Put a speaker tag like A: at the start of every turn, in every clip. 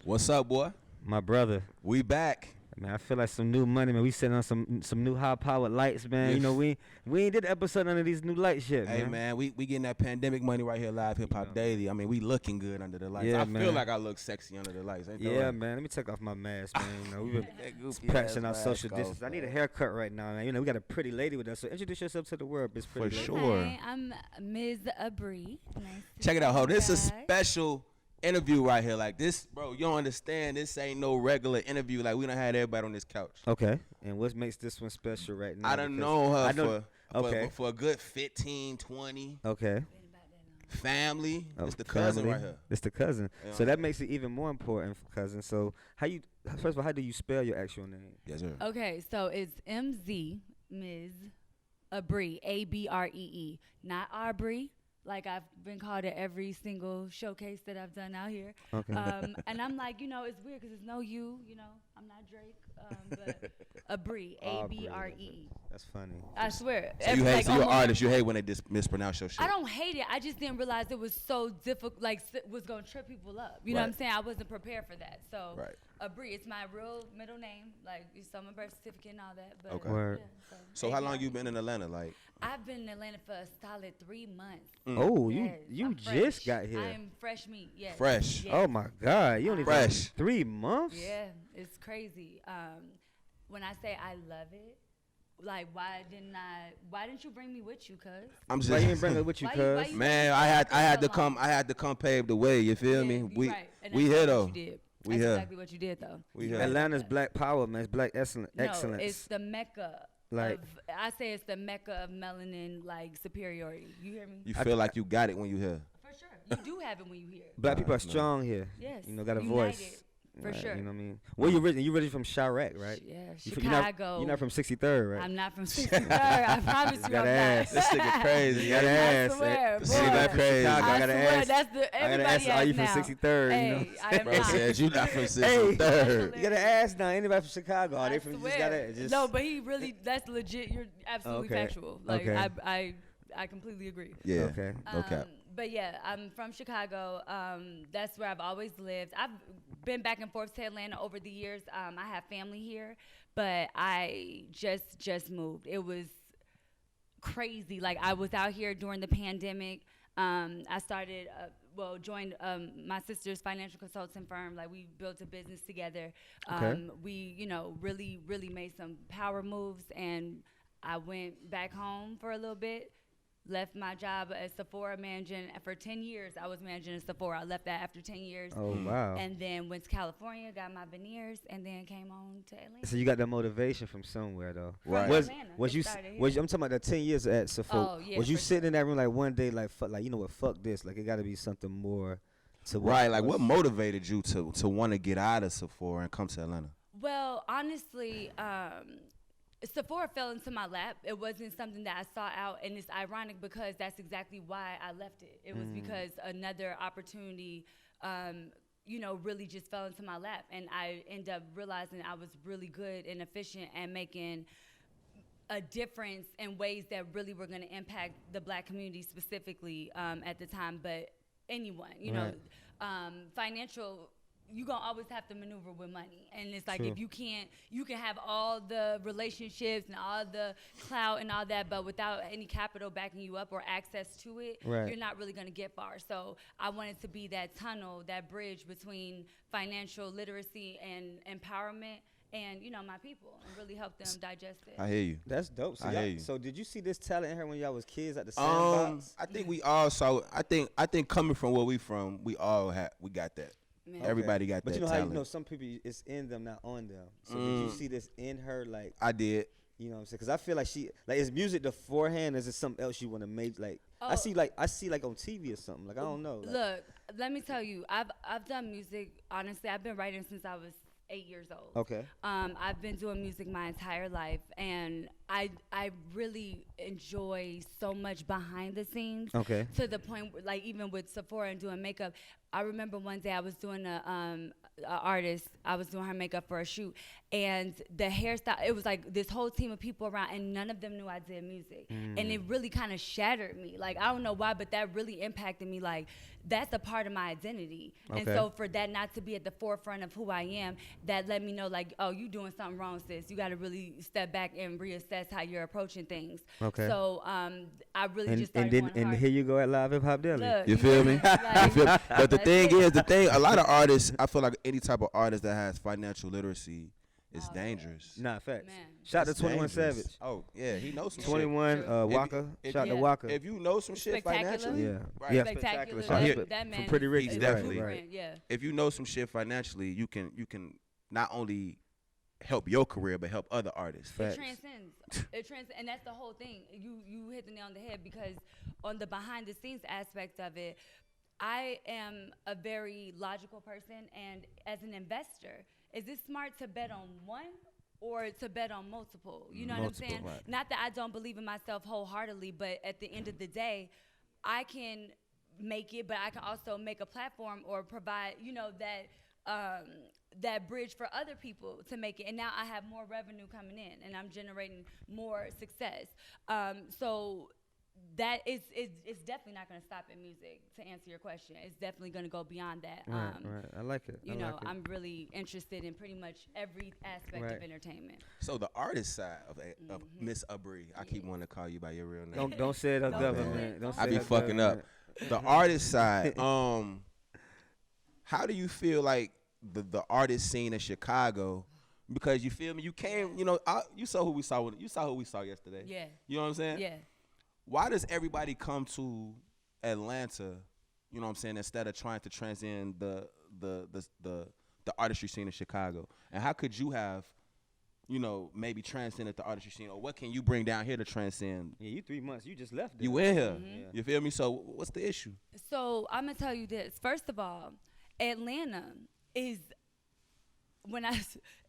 A: What's up, boy?
B: My brother.
A: We back.
B: Man, I feel like some new money, man. We sitting on some new high powered lights, man. You know, we ain't did the episode under these new lights yet, man.
A: Hey, man, we getting that pandemic money right here, live hip hop daily. I mean, we looking good under the lights.
B: Yeah,
A: I
B: man.
A: feel like I look sexy under the lights. Ain't that
B: Yeah,
A: right?
B: man. Let me take off my mask, man. You know, we've been practicing our social distance. I need a haircut right now, man. You know, we got a pretty lady with us. So introduce yourself to the world, Miss Pretty Lady.
A: For sure.
C: Hi, I'm Ms. Abree. Nice to
A: Check it out, ho.
C: meet
A: This
C: you
A: is a
C: guys.
A: special interview right here. Like this, bro, you don't understand. This ain't no regular interview. Like, we done had everybody on this couch.
B: Okay. And what makes this one special right now?
A: I done know her for a good 15, 20.
B: Okay.
A: Family.
B: Oh,
A: It's the cousin
B: family.
A: right here.
B: It's the cousin.
A: Yeah.
B: So that makes it even more important, cousin. So first of all, how do you spell your actual name?
A: Yes, sir.
C: Okay, so it's MZ, Ms. Abree, Abree, not Abree. Like I've been called at every single showcase that I've done out here.
B: Okay.
C: And I'm like, it's weird because it's no you, I'm not Drake, but Abree, Abree.
B: That's funny.
C: I swear.
A: So you hate, so you're an artist. You hate when they mispronounce your shit.
C: I don't hate it. I just didn't realize it was so difficult, was going to trip people up. You know what I'm saying? I wasn't prepared for that. So Abree, it's my real middle name. Like, it's on my birth certificate and all that. But
A: Okay.
C: Yeah,
A: So how long you been in Atlanta? Like,
C: I've been in Atlanta for a solid 3 months.
B: Oh,
C: Yes,
B: you
C: I'm
B: just
C: fresh.
B: got here.
C: I am fresh meat, yes.
A: Fresh.
C: Yes.
B: Oh my God, you only
A: Fresh.
B: 3 months?
C: Yeah, it's crazy. When I say I love it, like why didn't you bring me with you, cuz?
A: I'm just
B: Why you didn't bring it with you,
C: Why you- why
B: cuz?
C: you-
A: man. I had to come pave the way. You feel me?
C: You're right. And
A: We
C: that's
A: here
C: exactly
A: though.
C: what you did.
A: We
C: That's
A: here.
C: exactly what you did though.
A: We here.
B: Atlanta's black power, man. It's black excellence.
C: No, it's the mecca.
B: Like-
C: I say it's the mecca of melanin, like superiority. You hear me?
A: You feel like you got it when you here.
C: For sure. You do have it when you hear.
B: Black people are strong here.
C: Yes.
B: You know, got a
C: United,
B: voice.
C: for sure.
B: You know what I mean? Where you originally? You originally from Chirac, right?
C: Yeah,
B: You're not-
C: Chicago.
B: You're not from 63rd, right?
C: I'm not from 63rd. I promise you, I'm
B: Gotta
C: not.
B: ask.
A: This nigga crazy.
B: You gotta
C: I
B: ask.
C: swear,
A: This
C: boy.
A: nigga crazy.
B: Chicago, I
C: I
B: gotta
C: swear,
B: ask.
C: that's the
B: I gotta
C: everybody
B: ask, are you from
C: now.
B: 63rd?
C: Hey,
B: You know?
C: I am
A: Bro
C: not.
A: said you not from
B: Hey,
A: 63rd.
B: you gotta ask now. Anybody from Chicago? Are
C: I
B: they from? You
C: swear.
B: just gotta just.
C: No, but he really, that's legit. You're absolutely
B: Okay.
C: factual. Like,
B: Okay.
C: I completely agree.
A: Yeah.
B: Okay.
A: No cap.
C: But yeah, I'm from Chicago. That's where I've always lived. I've been back and forth to Atlanta over the years. I have family here, but I just moved. It was crazy. Like, I was out here during the pandemic. I started, joined my sister's financial consulting firm. Like, we built a business together.
B: Okay.
C: We, really made some power moves, and I went back home for a little bit. Left my job at Sephora managing for 10 years. I was managing a Sephora. I left that after 10 years.
B: Oh wow.
C: And then went to California, got my veneers, and then came on to Atlanta.
B: So you got that motivation from somewhere though.
A: Right.
B: Was
C: Atlanta.
B: was
C: It
B: you
C: started here.
B: was I'm talking about the 10 years at Sephora?
C: Oh, yeah,
B: was you
C: for
B: sitting in that room like one day like fuck, like you know what, fuck this, like it got to be something more to
A: Right. Like,
B: was-
A: what motivated you to want to get out of Sephora and come to Atlanta?
C: Well, honestly, Sephora fell into my lap. It wasn't something that I sought out, and it's ironic because that's exactly why I left it. It was because another opportunity, really just fell into my lap, and I ended up realizing I was really good and efficient and making a difference in ways that really were going to impact the black community specifically at the time, but anyone, financial. You're going to always have to maneuver with money. And it's like,
B: True.
C: if you can have all the relationships and all the clout and all that, but without any capital backing you up or access to it,
B: Right.
C: you're not really going to get far. So I wanted to be that tunnel, that bridge between financial literacy and empowerment and, my people, and really help them digest it.
A: I hear you.
B: That's dope. So,
A: I hear you.
B: so did you see this talent in her when y'all was kids at the sandbox?
A: I think we all saw. I think coming from where we from, we got that.
C: Man.
A: Everybody got
B: But
A: that
B: you know
A: talent.
B: how some people it's in them, not on them. So did you see this in her, like
A: I did.
B: you know what I'm saying? Because I feel like she like is music the forehand, or is it something else you want to make? Like I
C: Oh.
B: see like on TV or something. Like I don't know. Like,
C: Look, let me tell you, I've done music. Honestly, I've been writing since I was 8 years old.
B: Okay.
C: I've been doing music my entire life, and I really enjoy so much behind the scenes.
B: Okay.
C: To the point where, like even with Sephora and doing makeup, I remember one day I was doing a artist. I was doing her makeup for a shoot, and the hairstyle. It was like this whole team of people around, and none of them knew I did music, and it really kind of shattered me. Like I don't know why, but that really impacted me. Like that's a part of my identity, and
B: Okay.
C: so for that not to be at the forefront of who I am, that let me know like, oh, you doing something wrong, sis. You got to really step back and reassess how you're approaching things.
B: Okay.
C: So I really
B: And
C: just started
B: then
C: going
B: and
C: hard.
B: here you go at Live Hip Hop Deli.
C: Look,
A: You feel me?
C: like,
A: You feel me? But the
C: that's
A: thing
C: it.
A: is, a lot of artists, I feel like any type of artist that has financial literacy is dangerous.
B: Nah, facts.
C: Man.
B: Shout out to
A: It's
B: 21
A: dangerous.
B: Savage.
A: Oh, yeah, he knows some
B: 21
A: shit.
B: Waka.
A: if
B: Shout out to
C: yeah.
B: Waka.
A: If you know some shit
C: Spectacular.
A: financially,
B: Yeah.
A: Right.
B: Yeah,
C: Spectacular.
B: Shout out
A: That-
B: to-
C: that man
B: from Pretty
C: is-
B: Rich.
A: He's
C: is
A: definitely-
C: blueprint, yeah.
A: if you know some shit financially, you can not only help your career but help other artists.
B: Facts.
C: It transcends, and that's the whole thing. You hit the nail on the head because on the behind the scenes aspect of it, I am a very logical person, and as an investor, is it smart to bet on one or to bet on multiple? You know
B: Multiple,
C: what I'm saying?
B: right.
C: Not that I don't believe in myself wholeheartedly, but at the end of the day, I can make it, but I can also make a platform or provide, that bridge for other people to make it. And now I have more revenue coming in, and I'm generating more success. So that is it's definitely not going to stop in music. To answer your question, it's definitely going to go beyond that.
B: Right. I like it.
C: You
B: I
C: know,
B: like it.
C: I'm really interested in pretty much every aspect
B: Right.
C: of entertainment.
A: So the artist side of Miss Abree, I keep wanting to call you by your real name.
B: Don't say it, her
C: Don't
B: government.
C: say
B: Don't
C: it.
B: say
A: I be
B: her
A: fucking up.
B: government.
A: The artist side, how do you feel like the artist scene in Chicago? Because you feel me, you came, you saw who we saw. You saw who we saw yesterday.
C: Yeah.
A: You know what I'm saying?
C: Yeah.
A: Why does everybody come to Atlanta? You know what I'm saying? Instead of trying to transcend the artistry scene in Chicago, and how could you have, maybe transcended the artistry scene, or what can you bring down here to transcend?
B: Yeah, you 3 months. You just left. There.
A: You in here?
C: Mm-hmm.
A: You feel me? So what's the issue?
C: So I'm gonna tell you this. First of all, Atlanta is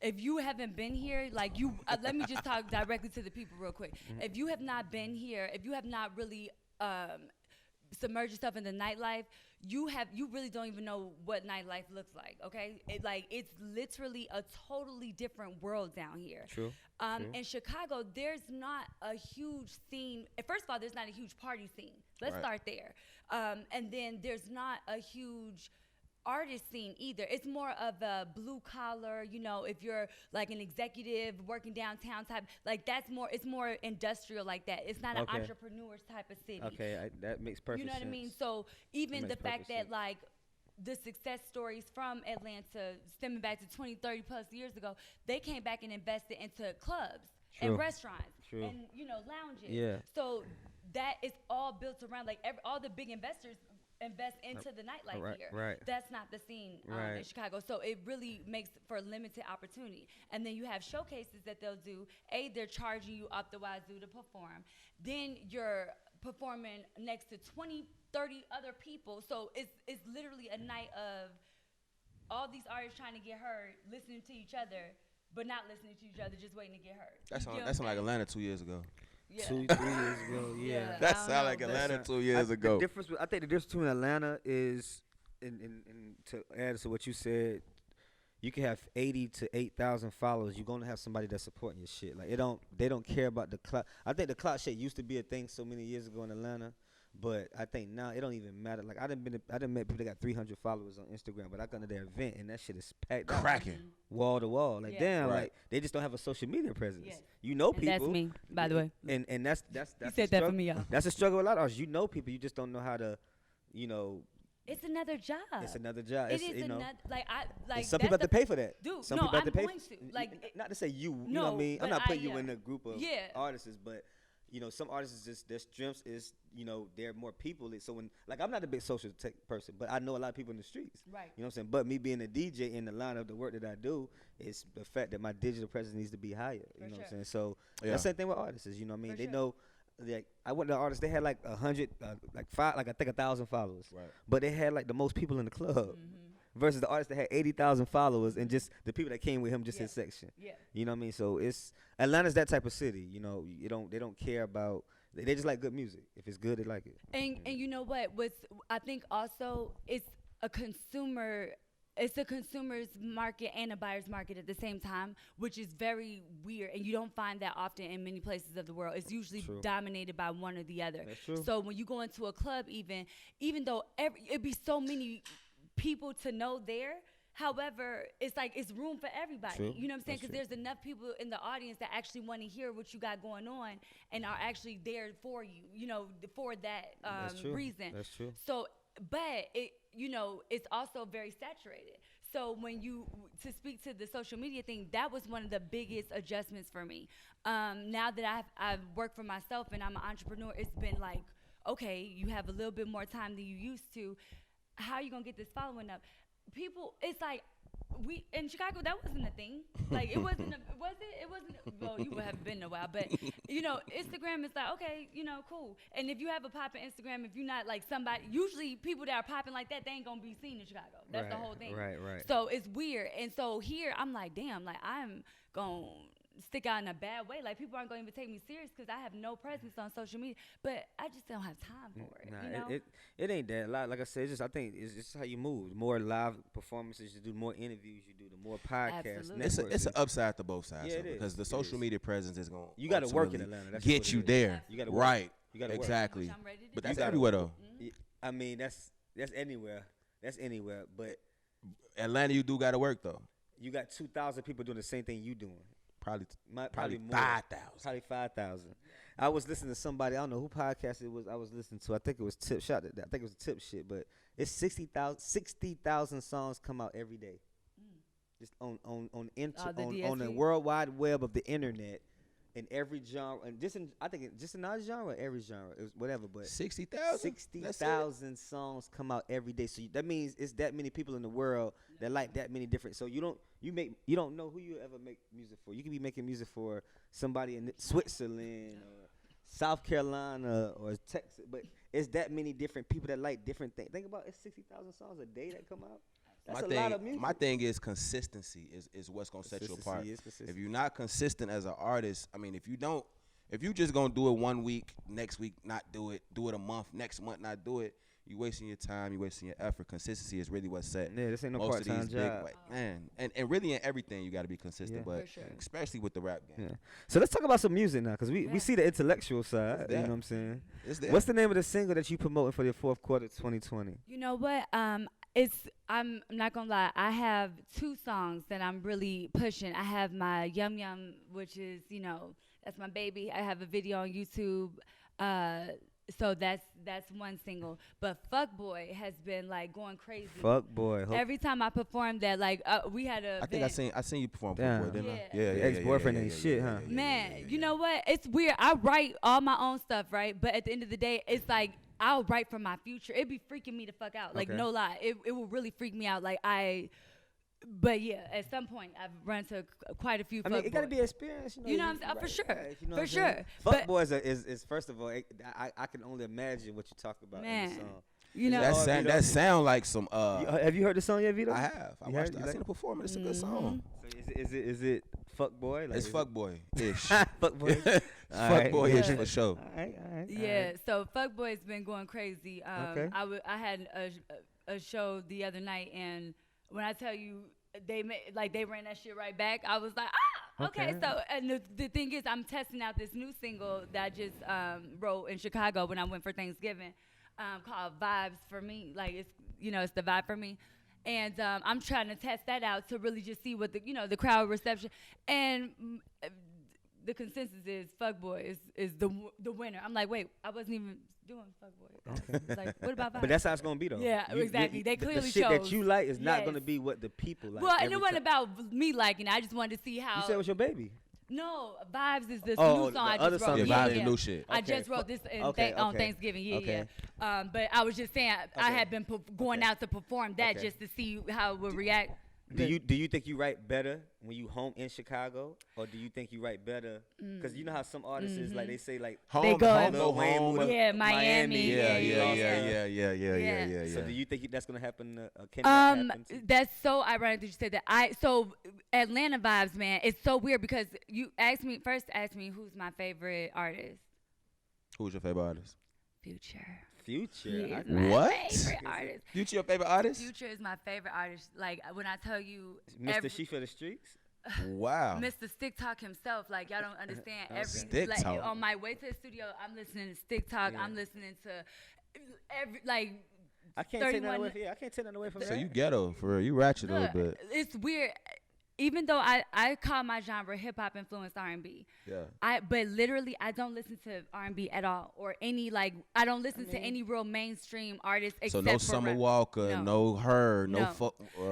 C: if you haven't been here, like let me just talk directly to the people real quick. If you have not been here, if you have not really submerged yourself in the nightlife, you really don't even know what nightlife looks like. Okay, it's literally a totally different world down here.
B: True.
C: In Chicago, there's not a huge scene. First of all, there's not a huge party scene. Let's
A: Right.
C: start there. And then there's not a huge artist scene either. It's more of a blue collar, if you're like an executive working downtown type, like it's more industrial like that. It's not
B: Okay.
C: an entrepreneur's type of city.
B: Okay, that makes perfect
C: You know
B: sense.
C: what I mean? So even the
B: makes
C: fact
B: perfect
C: that
B: sense.
C: like the success stories from Atlanta stemming back to 20, 30 plus years ago, they came back and invested into clubs
B: True.
C: and restaurants
B: True.
C: and lounges.
B: Yeah.
C: So that is all built around like all the big investors invest into the nightlife
B: Right,
C: here.
B: right.
C: That's not the scene in
B: Right.
C: Chicago. So it really makes for limited opportunity. And then you have showcases that they'll do. They're charging you up the wazoo to perform. Then you're performing next to 20, 30 other people. So it's literally a night of all these artists trying to get heard, listening to each other, but not listening to each other, just waiting to get heard.
A: That's
C: You get what
A: that's
C: I'm
A: like
C: saying?
A: Atlanta 2 years ago.
C: Yeah.
B: 2, 3 years ago. Yeah.
C: Yeah.
A: That
C: I don't
A: sound
C: know,
A: like
C: but-
A: Atlanta
B: That's
A: 2 years ago.
B: I think the difference between Atlanta is, and to add to what you said, you can have 80 to 8,000 followers. You're gonna have somebody that's supporting your shit. Like they don't care about the clout. I think the clout shit used to be a thing so many years ago in Atlanta, but I think now it don't even matter. Like I done met people that got 300 followers on Instagram, but I come to their event and that shit is packed out,
A: Cracking.
B: wall to wall. Like
C: Yeah.
B: damn,
A: Right.
B: like they just don't have a social media presence.
C: Yes.
B: You know
C: And
B: people.
C: that's me, by the way.
B: And that's
C: You
B: a
C: said that for
B: struggle.
C: me, y'all.
B: That's a struggle with a lot of artists. You know people, you just don't know how to,
C: It's another job.
B: it's another job.
C: It
B: It's,
C: is another
B: and some people have to pay for that.
C: Dude,
B: some
C: no,
B: people have to
C: I'm
B: pay
C: going
B: for,
C: to. Like,
B: not to say you know
C: no,
B: what I mean? I'm
C: but
B: not putting you
C: I,
B: in a group of
C: yeah.
B: artists, but some artists is just their strengths is, they're more people. So when I'm not a big social tech person, but I know a lot of people in the streets.
C: Right.
B: You know what I'm saying? But me being a DJ in the line of the work that I do is the fact that my digital presence needs to be higher. You know what I'm saying? So
A: Yeah.
B: that's the same thing with artists. Is, you know what I mean?
C: For
B: They
C: sure.
B: know. Like I went to artists, they had like 100, like 1,000 followers.
A: Right.
B: But they had like the most people in the club. versus the artist that had 80,000 followers and just the people that came with him just his section.
C: Yeah.
B: You know what I mean? So Atlanta's that type of city. You know, they don't care about. They just like good music. If it's good, they like it.
C: And you know what? I think also it's a consumer's market and a buyer's market at the same time, which is very weird. And you don't find that often in many places of the world. It's usually dominated by one or the other.
B: That's true.
C: So when you go into a club, even though it'd be so many people to know there, however, it's like it's room for everybody.
B: True.
C: You know what I'm saying?
B: That's
C: Because there's enough people in the audience that actually want to hear what you got going on and are actually there for you, you know, for that reason.
B: That's true.
C: So, but it's also very saturated. So to speak to the social media thing, that was one of the biggest adjustments for me. Now that I've worked for myself and I'm an entrepreneur, it's been like, okay, you have a little bit more time than you used to. How are you gonna get this following up? People, it's like we in Chicago, that wasn't a thing. Like it wasn't. Was it? It wasn't. Well, you would have been in a while, but Instagram is like, okay, cool. And if you have a popping Instagram, if you're not like somebody, usually people that are popping like that, they ain't gonna be seen in Chicago. That's the whole thing.
B: Right.
C: So it's weird. And so here, I'm like, damn, like I'm gonna stick out in a bad way. Like people aren't gonna even take me serious because I have no presence on social media. But I just don't have time for it.
B: Nah, it ain't that. Like I said, I think it's just how you move. The more live performances you do, the more interviews you do, the more podcasts.
C: Absolutely.
A: It's an upside to both sides.
B: Yeah, it is.
A: Because the social media presence is going
B: You got to work in Atlanta. That's
A: get
B: what
A: you
B: it is.
A: there.
B: You gotta work.
A: Right.
B: You gotta work.
A: Exactly.
C: Which I'm ready to
A: But
C: do.
A: that's
B: gotta
A: everywhere
B: work.
A: though.
B: I mean, that's anywhere. That's anywhere. But
A: Atlanta, you do got to work though.
B: you got 2,000 people doing the same thing you doing.
A: Probably
B: Probably more.
A: 5,000.
B: Probably 5,000. I was listening to somebody. I don't know who podcast it was. I was listening to. I think it was Tip Shot. I think it was Tip shit. But it's 60,000 songs come out every day. Just on the World Wide Web of the internet, in every genre, and just in our genre, every genre, it was whatever. But
A: 60,000.
B: 60,000 songs come out every day. So that means it's that many people in the world that like that many different. So you don't know who you ever make music for. You could be making music for somebody in Switzerland or South Carolina or Texas, but it's that many different people that like different things. Think about it's 60,000 songs a day that come out. That's a lot of music.
A: My thing is consistency is what's gonna set you apart. If you're not consistent as an artist, I mean, if you just gonna do it 1 week, next week not do it a month, next month not do it, you wasting your time, you wasting your effort. Consistency is really what's set.
B: Yeah, this ain't no
A: most
B: part-time
A: of these
B: job.
A: and really in everything you got to be consistent,
B: Yeah.
A: but
C: For sure.
A: especially with the rap game.
B: Yeah. So let's talk about some music now, because we
C: Yeah.
B: see the intellectual side.
A: It's
B: You know
A: there.
B: what I'm saying?
A: It's there.
B: What's the name of the single that you promoting for your fourth quarter 2020?
C: You know what? I'm not gonna lie. I have 2 songs that I'm really pushing. I have my Yum Yum, which is that's my baby. I have a video on YouTube. So that's one single. But Fuck Boy has been like going crazy.
B: Fuck Boy.
C: Every time I performed that, like we had a.
A: I think I seen you perform
B: Damn.
A: before, didn't I?
C: Yeah.
A: Yeah.
B: Ex-boyfriend ain't shit, huh?
C: Man, you know what? It's weird. I write all my own stuff, right? But at the end of the day, it's like I'll write for my future. It'd be freaking me the fuck out. Like,
B: Okay.
C: no lie. It will really freak me out. But yeah, at some point, I've run to quite a few
B: I mean, it got to
C: fuckboys.
B: be experience.
C: You know what I'm saying? For sure.
B: You know
C: For
B: what I'm saying?
C: sure.
B: Fuck
C: But-
B: Boys is first of all, I can only imagine what you talk about in
C: Man.
B: the song.
C: You know,
B: That's-
A: That sound like some.
B: Have you heard the song yet, Vito?
A: I have. I
B: You
A: watched.
B: heard-
A: I
B: you
A: seen it perform. It's a good song.
B: So is it Fuck Boy? Like,
A: It's
B: is
A: Fuck Boy ish.
B: Fuck Boy.
A: Fuck Boy ish
C: Yeah.
A: for sure.
B: All right.
C: yeah. So Fuckboy's been going crazy.
B: Okay.
C: I had a show the other night, and when I tell you they ran that shit right back, I was like, okay.
B: Okay.
C: So and the thing is, I'm testing out this new single that I just wrote in Chicago when I went for Thanksgiving, called Vibes for Me. Like it's the vibe for me. And I'm trying to test that out to really just see what the crowd reception, and the consensus is Fuckboy is the winner. I'm like, wait, I wasn't even doing Fuckboy.
B: Okay.
C: It's like, what about Vibes?
B: But that's how it's gonna be though.
C: Yeah, exactly. They
B: the
C: clearly
B: shit that
C: chose.
B: you like is not
C: Yes.
B: gonna be what the people like.
C: Well, and
B: every
C: it wasn't
B: time.
C: about me liking it. I just wanted to see how.
B: You said it was your baby.
C: No, Vibes is this
B: Oh,
C: new
B: the
C: song I
B: other
C: just
B: song
C: wrote.
A: Yeah,
B: you
A: Vibes
B: did.
A: the new shit.
C: I
B: Okay.
C: just wrote this
B: on
C: on Thanksgiving. Yeah,
B: Okay.
C: yeah. But I was just saying I
B: Okay.
C: had been going
B: Okay.
C: out to perform that
B: Okay.
C: just to see how it would react.
B: Do you think you write better when you home in Chicago, or do you think you write better? Because you know how some artists is like they say like
C: They go
A: home.
C: Yeah, Miami.
A: Yeah.
B: So do you think that's gonna happen? Can that happen too?
C: That's so ironic that you said that. So Atlanta vibes, man. It's so weird because you asked me who's my favorite artist.
A: Who's your favorite artist?
C: Future.
B: Future.
C: He is
B: I-
C: my
A: What?
C: favorite artist.
A: Future your favorite artist?
C: Future is my favorite artist. Like when I tell you,
B: Mr. She for the Streets.
A: Wow.
C: Mr. Stick Talk himself, like y'all don't understand.
A: Stick
C: like
A: Talk.
C: on my way to the studio, I'm listening to Stick Talk.
B: Yeah.
C: I'm listening to every like.
B: I can't take that
C: 31
B: away. I can't take that away from
A: So
B: that.
A: you ghetto for real. You ratchet a
C: Look,
A: little bit.
C: it's weird. Even though I call my genre hip hop influenced R&B,
A: Yeah.
C: but literally I don't listen to R&B at all or any like I don't listen to any real mainstream artists
A: So
C: except
A: no
C: for
A: Summer
C: rap.
A: Walker, no her, no.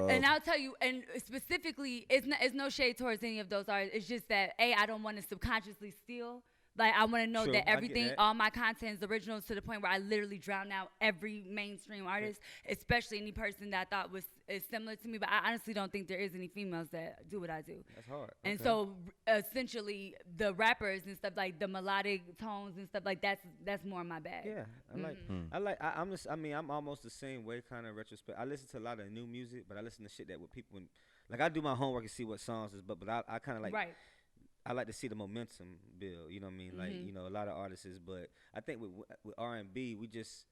C: And I'll tell you, and specifically, it's no shade towards any of those artists. It's just that I don't want to subconsciously steal. Like I want to know
B: True,
C: that
B: I get
C: everything,
B: that.
C: all my content is original to the point where I literally drown out every mainstream artist, especially any person that I thought is similar to me. But I honestly don't think there is any females that do what I do.
B: That's hard.
C: And
B: Okay.
C: so essentially, the rappers and stuff like the melodic tones and stuff like that's more my bag.
B: Yeah, I'm almost the same way, kind of retrospect. I listen to a lot of new music, but I listen to shit that with people. Like I do my homework and see what songs is, but I kind of like.
C: Right.
B: I like to see the momentum build. You know what I mean? Like a lot of artists is, but I think with R&B, we just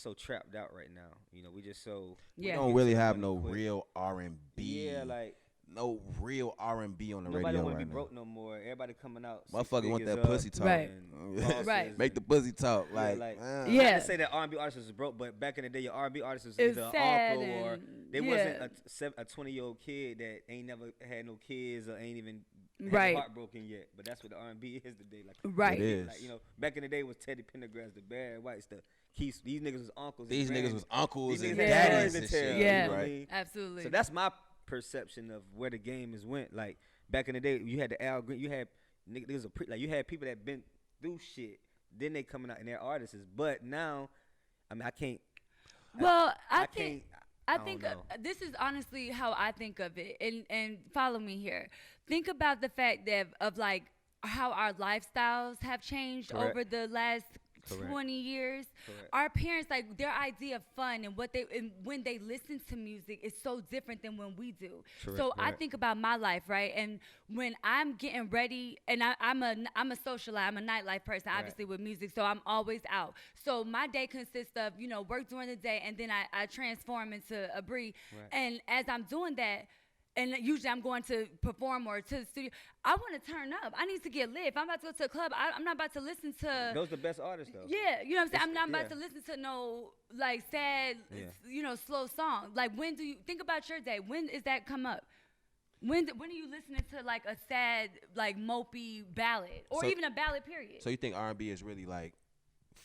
B: so trapped out right now. You know, we just so
A: we
C: Yeah.
A: don't really have
B: money
A: no
B: quick.
A: real R&B.
B: Yeah, like
A: no real R&B on the
B: nobody
A: radio
B: want to
A: right
B: be
A: now.
B: broke no more. Everybody coming out.
A: Motherfucker want that
B: up
A: pussy talk.
C: Right.
B: and
A: Yeah.
B: bosses
C: Right.
A: Make the pussy talk.
B: Yeah,
A: Like,
B: like-
C: Yeah.
B: Not to say that R&B artists was broke, but back in the day, your R&B artists was
C: It's
B: either an
C: sad
B: uncle or
C: and-
B: they
C: yeah.
B: wasn't a 20-year-old kid that ain't never had no kids or ain't even had
C: Right.
B: their heart broken yet. But that's what the R&B is today. Like
C: Right.
A: It is.
B: Like, you know, back in the day it was Teddy Pendergrass, the Barry Whites, the Keith. These niggas was uncles.
A: these
B: and
A: niggas was uncles
B: These
A: and
B: niggas
C: had
A: daddies
B: stories
A: and
B: to tell,
A: shit.
B: you
C: Yeah.
B: know what I
A: Right.
B: mean?
C: Absolutely.
B: So that's my perception of where the game has went. Like back in the day, you had the Al Green, you had niggas like you had people that been through shit. Then they coming out and they're artists. But now, I mean, I can't.
C: Well, I
B: can't.
C: think
B: I
C: I
B: don't
C: think
B: know.
C: this is honestly how I think of it, and follow me here. Think about the fact that of like how our lifestyles have changed
B: Correct.
C: over the last
B: Correct.
C: 20 years.
B: Correct.
C: Our parents, like their idea of fun and when they listen to music is so different than when we do.
B: Correct,
C: So I
B: correct.
C: think about my life, right? And when I'm getting ready, and I'm a socialite, I'm a nightlife person,
B: Right.
C: obviously with music, so I'm always out. So my day consists of work during the day, and then I transform into Abree.
B: Right.
C: And as I'm doing that, and usually I'm going to perform or to the studio, I want to turn up. I need to get lit. If I'm about to go to a club, I'm not about to listen to.
B: Those the best artists though.
C: Yeah, you know what I'm saying? I'm not
B: yeah.
C: about to listen to no like sad,
B: Yeah.
C: slow song. Like when do you think about your day? When is that come up? When are you listening to like a sad, like mopey ballad or
A: So-
C: even a ballad period?
A: So you think R&B is really like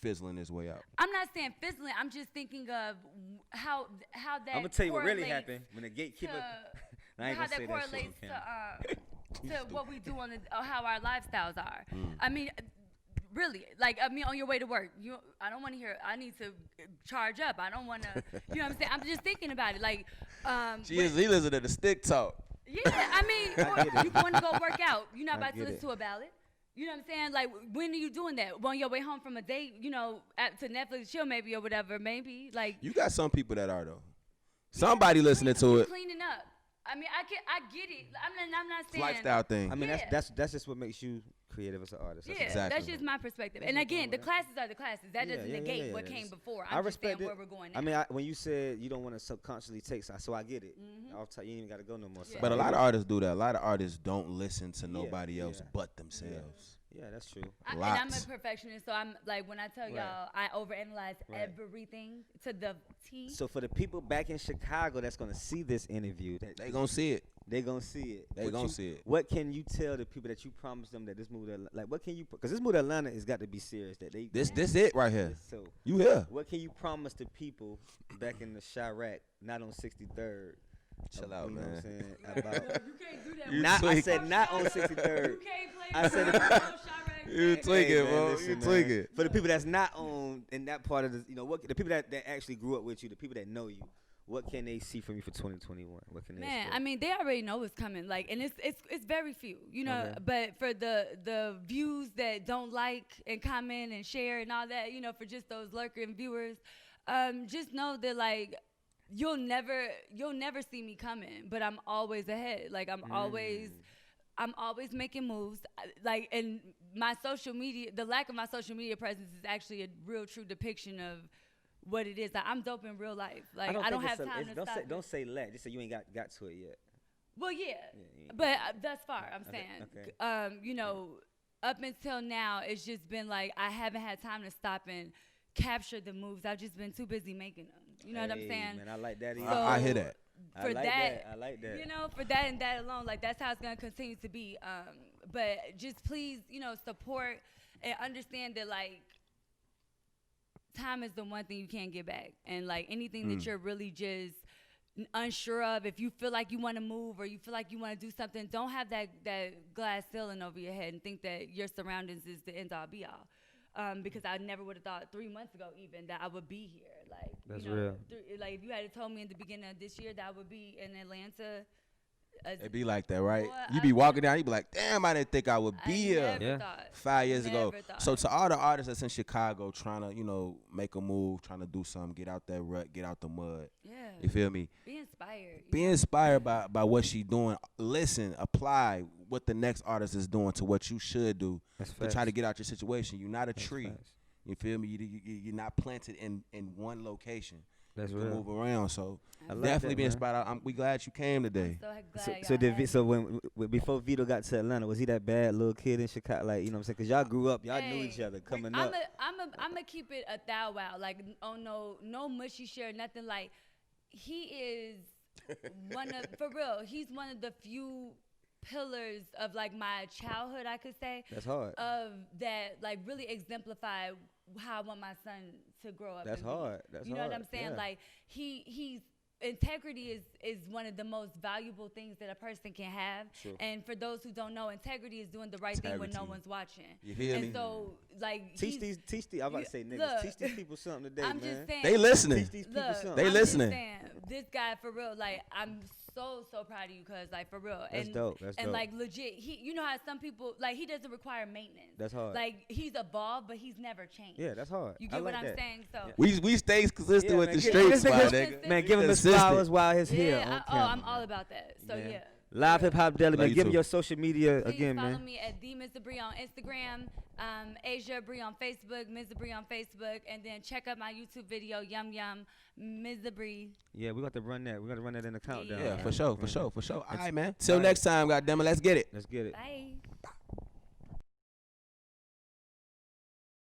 A: fizzling its way out?
C: I'm not saying fizzling. I'm just thinking of how that.
B: I'm gonna tell you what really
C: correlates
B: happened when the gatekeeper.
C: to-
B: I ain't
C: how
B: gonna say
C: that
B: that shit
C: correlates
B: on camera.
C: to what we do on how our lifestyles are.
A: Mm.
C: I mean, really, like on your way to work, I don't want to hear. I need to charge up. I don't want to. You know what I'm saying? I'm just thinking about it. Like,
A: He listened to the stick talk.
C: yeah. I mean,
B: I get it.
C: you want to go work out. You're not
B: I
C: about to
B: get
C: listen
B: it.
C: to a ballad. You know what I'm saying? Like, when are you doing that? On your way home from a date, to Netflix chill maybe or whatever, maybe. Like,
A: You got some people that are though. Somebody listening to it.
C: cleaning up. I mean, I get it. I'm not
A: It's a
C: saying
A: lifestyle thing.
B: I mean,
C: Yeah.
B: that's just what makes you creative as an artist.
C: Yeah,
A: Exactly.
C: that's just my perspective.
B: There's
C: And
B: no
C: again, the
B: problem with
C: classes are the classes. That doesn't negate what came before. I'm
B: I
C: just saying
B: respect it.
C: where we're going now.
B: I mean, when you said you don't want to subconsciously take, so I get it. I'll tell you, ain't even got to go no more. So
C: Yeah.
A: But a
B: I
A: lot
B: get
A: of
B: it.
A: artists do that. A lot of artists don't listen to nobody else
B: yeah.
A: but themselves.
B: Yeah, that's true.
C: And I'm
A: Lots.
C: a perfectionist, so I'm like when I tell
B: Right.
C: y'all, I overanalyze
B: Right.
C: everything to the T.
B: So for the people back in Chicago that's gonna see this interview,
A: They gonna see it.
B: they gonna see it.
A: They gonna see it.
B: What can you tell the people that you promised them that this move to like? What can you? Because this move to Atlanta has got to be serious. That they
A: This it right here.
B: So
A: You here?
B: what can you promise the people back in the Chirac, not on 63rd?
A: Chill out,
B: you know
A: man.
B: What I'm saying?
C: You
B: About,
C: can't do that.
A: You
B: not, I
A: tweak.
B: said not on
C: You
B: 63rd.
C: can't play.
B: I said
A: You tweaking,
B: man,
A: bro.
B: listen,
A: You
B: man.
A: tweaking.
B: For the people that's not on in that part of the, what the people that actually grew up with you, the people that know you, what can they see from you for 2021? What can they
C: Man,
B: expect?
C: I mean, they already know what's coming. Like, and it's very few, you know.
B: Okay.
C: But for the views that don't like and comment and share and all that, you know, for just those lurking viewers, just know that like you'll never see me coming, but I'm always ahead. Like I'm always making moves. Like, and my social media, the lack of my social media presence is actually a real true depiction of what it is. Like, I'm dope in real life. Like I don't have time to
B: don't
C: stop.
B: don't say let. Just say you ain't got to it yet.
C: Well, yeah,
B: Yeah.
C: but thus far, I'm
B: Okay,
C: saying,
B: okay.
C: you know, up until now, it's just been like I haven't had time to stop and capture the moves. I've just been too busy making them. You know what I'm saying?
B: Man, I like that.
C: So
A: I hear that.
C: For that,
B: I like that.
C: you know, for that and that alone, like that's how it's gonna continue to be. But just please, you know, support and understand that like time is the one thing you can't get back, and like anything that you're really just unsure of, if you feel like you want to move or you feel like you want to do something, don't have that glass ceiling over your head and think that your surroundings is the end all be all. Because I never would have thought 3 months ago even that I would be here. Like,
B: That's
C: you know,
B: real.
C: Like if you had told me in the beginning of this year that I would be in Atlanta.
A: It be like that, right?
C: Boy,
A: You
C: I
A: be walking
C: never-
A: down, you be like, damn, I didn't think I would be here.
C: Never thought.
A: 5 years ago.
C: Never thought.
A: So to all the artists that's in Chicago trying to, you know, make a move, trying to do something, get out that rut, get out the mud.
C: Yeah.
A: You feel me?
C: Be inspired.
A: Be inspired by what she doing. Listen, apply what the next artist is doing to what you should do
B: That's
A: to try
B: facts.
A: to get out your situation. You're not a
B: That's
A: tree.
B: facts.
A: You feel me? You're not planted in one location.
B: That's
A: You can
B: real.
A: move around. So
B: I like
A: definitely
B: that,
A: be
B: man.
A: inspired. We glad you came today.
C: So glad
B: So,
C: y'all
B: so did
C: had me.
B: so when before Vito got to Atlanta, was he that bad little kid in Chicago? Like, you know what I'm saying? Because y'all grew up, y'all knew each other coming up.
C: I'm gonna keep it a thou wow. Like, oh no mushy share, nothing. Like, he is one of, for real, he's one of the few pillars of like my childhood, I could say,
B: That's hard.
C: of that like really exemplify how I want my son to grow up.
B: That's
C: and be.
B: hard. That's
C: you know
B: hard.
C: what I'm saying?
B: Yeah.
C: Like he's integrity is one of the most valuable things that a person can have.
B: True.
C: And for those who don't know, integrity is doing the right thing when no
A: Integrity.
C: one's watching.
A: You feel
C: and
A: me?
C: so like
B: Teach these. I'm about to say niggas.
C: look,
B: Teach these people something today,
C: I'm
B: man.
C: just saying.
A: They listening.
B: Teach these people
C: Look,
B: something.
A: They
C: I'm
A: listening.
C: Just saying, this guy for real, like I'm so proud of you, cause like for real.
B: That's
C: and,
B: dope. That's
C: and
B: dope.
C: like legit, you know how some people like he doesn't require maintenance.
B: That's hard.
C: Like he's evolved, but he's never changed.
B: Yeah, that's hard.
C: You
B: I
C: get what
B: like
C: I'm
B: that.
C: saying? So.
B: Yeah.
A: We stay consistent
B: Yeah,
A: with
B: man,
A: the
B: give-
A: straight
B: give
A: spot,
B: this
A: nigga.
B: Man, give him his
A: Consistent.
B: flowers while he's here.
C: Yeah,
B: on
C: I'm
B: camera,
C: all
B: man.
C: about that. So
B: Man.
C: yeah.
B: Live Hip Hop Deli,
A: Love
B: man.
A: you
B: Give him
A: too.
B: your social media
C: Please
B: again,
C: follow
B: man.
C: me at the Ms. Abree on Instagram, Asia Abree on Facebook, Ms. Abree on Facebook, and then check out my YouTube video, Yum Yum, Ms. Abree.
B: Yeah, we got to run that. We got to run that in the countdown.
A: Yeah,
B: man.
A: for sure. All right, man.
B: All
A: Till
B: right.
A: next time, goddammit, let's get it.
B: Let's get it.
C: Bye.